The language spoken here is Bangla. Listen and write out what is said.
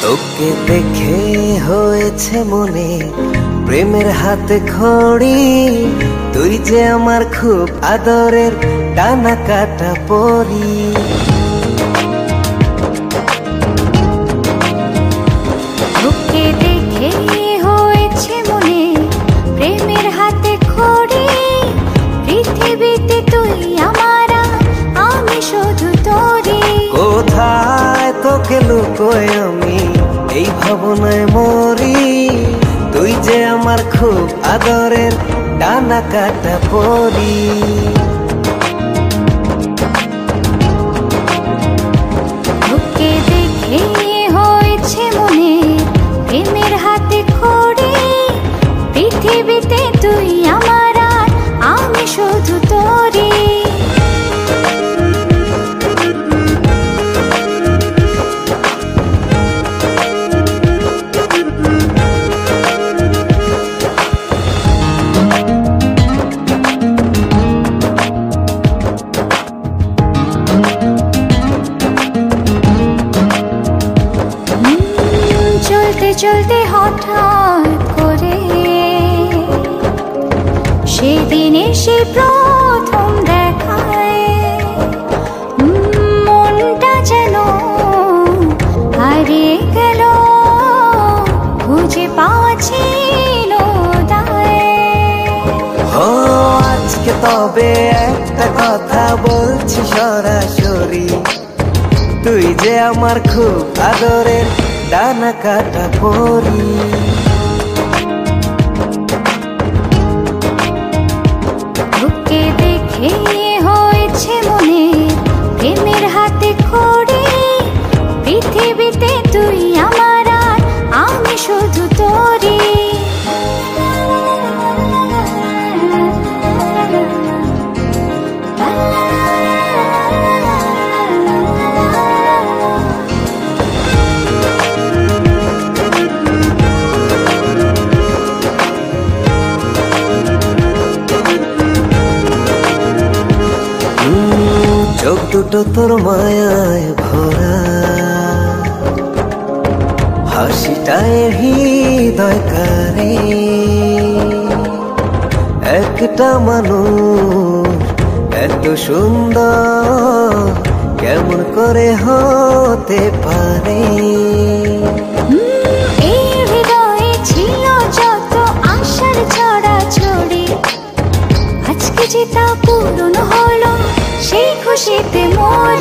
তোকে দেখে হয়েছে মনে প্রেমের হাতে খড়ি। তুই যে আমার খুব আদরের ডানা কাটা পরি। তোকে দেখে হয়েছে মনে প্রেমের হাতে খড়ি। পৃথিবীতে তুই আমার, আমি শুধু তোরি। কোথায় তোকে লুকোয় আমি এই ভাবনায় মরি। তুই যে আমার খুব আদরের ডানা কাটা পরি। তোকে দেখে হয়েছে মনে প্রেমের হাতে খড়ি। পৃথিবীতে তুই আমার, আমি শুধু তোরি। চলতে চলতে হঠাৎ করে সেদিন এসে প্রথম দেখায় মনটা যেন হারিয়ে গেল, খুঁজে পাচ্ছিল দায়। ও আজকে তবে একটা কথা বলছি সরাসরি। তুই যে আমার খুব আদরের ডানা কাটা পরি। তোকে দেখে হয়েছে মনে প্রেমের হাতে খড়ি। পৃথিবীতে তুই আমার, আমি শুধু তোরি। চোখ দুটো তোর মায়ায় ভরা, হাসিটায় হৃদয় কারে। একটা মানুষ এত সুন্দর কেমন করে হতে পারে। এই হৃদয়ে ছিল যত আশার ছড়াছড়ি, আজকে যে তা পূরণ হলো, সেই খুশিতে মোর।